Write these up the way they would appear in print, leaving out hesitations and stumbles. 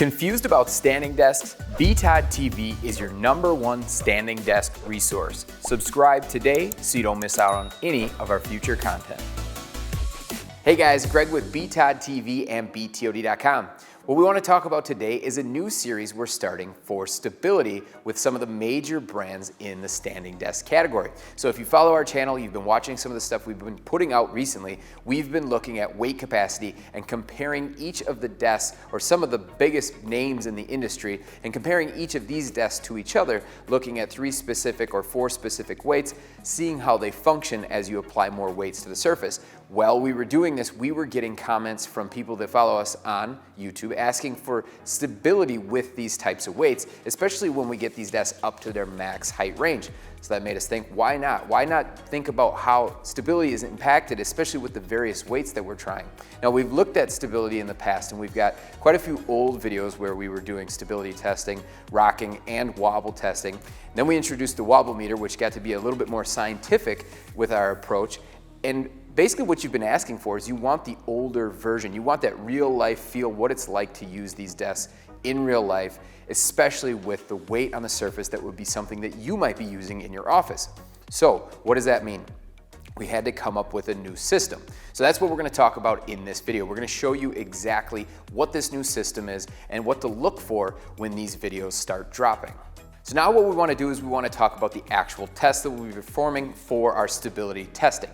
Confused about standing desks? BTOD TV is your #1 standing desk resource. Subscribe today so you don't miss out on any of our future content. Hey guys, Greg with BTOD TV and BTOD.com. What we want to talk about today is a new series we're starting for stability with some of the major brands in the standing desk category. So if you follow our channel, you've been watching some of the stuff we've been putting out recently, we've been looking at weight capacity and comparing each of the desks or some of the biggest names in the industry and comparing each of these desks to each other, looking at 3 specific or 4 specific weights, seeing how they function as you apply more weights to the surface. While we were doing this, we were getting comments from people that follow us on YouTube asking for stability with these types of weights, especially when we get these desks up to their max height range. So that made us think, why not? Why not think about how stability is impacted, especially with the various weights that we're trying? Now, we've looked at stability in the past, and we've got quite a few old videos where we were doing stability testing, rocking, and wobble testing. Then we introduced the wobble meter, which got to be a little bit more scientific with our approach. And basically what you've been asking for is you want the older version. You want that real life feel, what it's like to use these desks in real life, especially with the weight on the surface that would be something that you might be using in your office. So what does that mean? We had to come up with a new system. So that's what we're going to talk about in this video. We're going to show you exactly what this new system is and what to look for when these videos start dropping. So now what we want to do is we want to talk about the actual test that we'll be performing for our stability testing.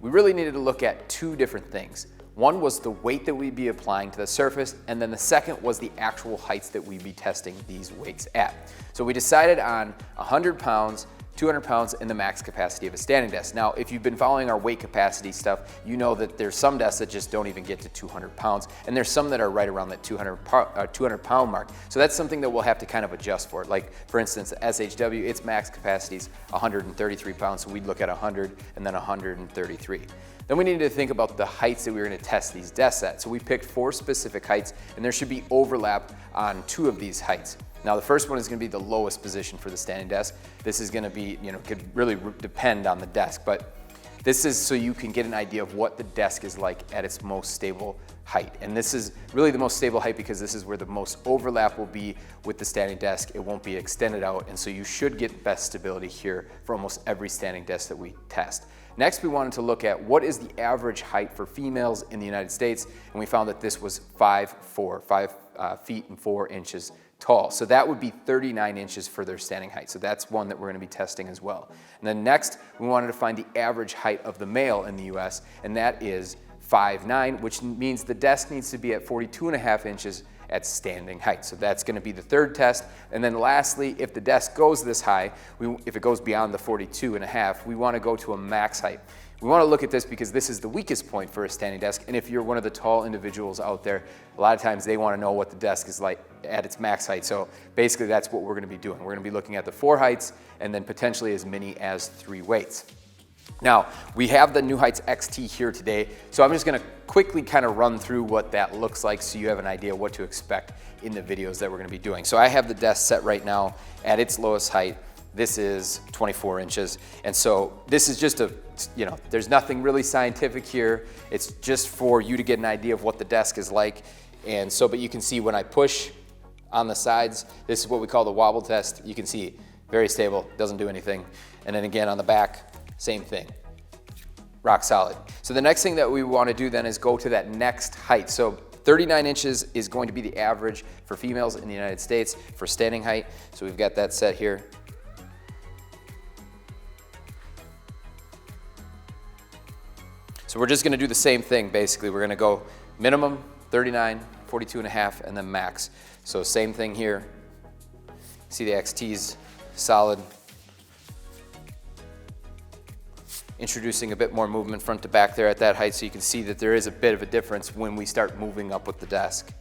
We really needed to look at 2 different things. One was the weight that we'd be applying to the surface, and then the second was the actual heights that we'd be testing these weights at. So we decided on 100 pounds, 200 pounds, and the max capacity of a standing desk. Now, if you've been following our weight capacity stuff, you know that there's some desks that just don't even get to 200 pounds, and there's some that are right around that 200 pound mark. So that's something that we'll have to kind of adjust for. Like, for instance, SHW, its max capacity is 133 pounds, so we'd look at 100 and then 133. Then we needed to think about the heights that we were going to test these desks at. So we picked 4 specific heights, and there should be overlap on 2 of these heights. Now the first one is going to be the lowest position for the standing desk. This is going to be, could really depend on the desk, but this is so you can get an idea of what the desk is like at its most stable height. And this is really the most stable height because this is where the most overlap will be with the standing desk. It won't be extended out, and so you should get best stability here for almost every standing desk that we test. Next, we wanted to look at what is the average height for females in the United States, and we found that this was 5 feet and 4 inches tall. So that would be 39 inches for their standing height. So that's one that we're going to be testing as well. And then next, we wanted to find the average height of the male in the US, and that is 5'9", which means the desk needs to be at 42.5 inches at standing height. So that's going to be the 3rd test. And then lastly, if the desk goes this high, if it goes beyond the 42.5, we want to go to a max height. We want to look at this because this is the weakest point for a standing desk, and if you're one of the tall individuals out there, a lot of times they want to know what the desk is like at its max height. So basically that's what we're going to be doing. We're going to be looking at the 4 heights and then potentially as many as 3 weights. Now, we have the New Heights XT here today, so I'm just going to quickly kind of run through what that looks like so you have an idea what to expect in the videos that we're going to be doing. So I have the desk set right now at its lowest height. This is 24 inches. And so this is just there's nothing really scientific here. It's just for you to get an idea of what the desk is like. And so, but you can see when I push on the sides, this is what we call the wobble test. You can see very stable, doesn't do anything. And then again on the back, same thing, rock solid. So the next thing that we want to do then is go to that next height. So 39 inches is going to be the average for females in the United States for standing height. So we've got that set here. So we're just going to do the same thing basically. We're going to go minimum 39, 42.5, and then max. So same thing here. See the XT's solid. Introducing a bit more movement front to back there at that height so you can see that there is a bit of a difference when we start moving up with the desk.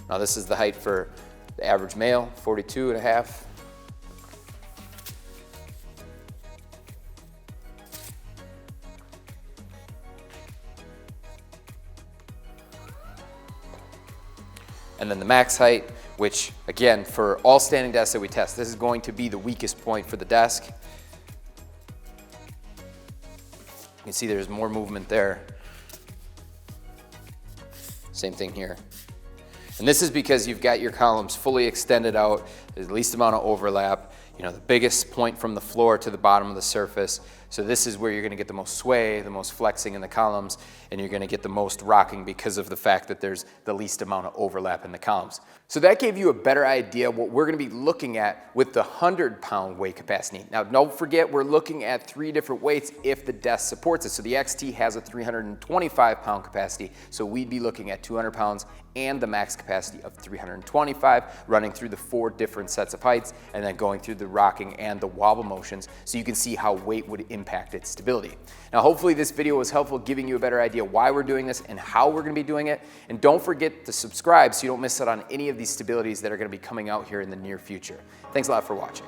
Now this is the height for the average male, 42.5. And then the max height, which again, for all standing desks that we test, this is going to be the weakest point for the desk. You can see there's more movement there. Same thing here. And this is because you've got your columns fully extended out, there's the least amount of overlap, you know, the biggest point from the floor to the bottom of the surface. So this is where you're gonna get the most sway, the most flexing in the columns, and you're gonna get the most rocking because of the fact that there's the least amount of overlap in the columns. So that gave you a better idea what we're gonna be looking at with the 100-pound weight capacity. Now, don't forget, we're looking at 3 different weights if the desk supports it. So the XT has a 325-pound capacity, so we'd be looking at 200 pounds and the max capacity of 325, running through the 4 different sets of heights, and then going through the rocking and the wobble motions so you can see how weight would impact its stability. Now, hopefully this video was helpful, giving you a better idea why we're doing this and how we're gonna be doing it. And don't forget to subscribe so you don't miss out on any of these stabilities that are gonna be coming out here in the near future. Thanks a lot for watching.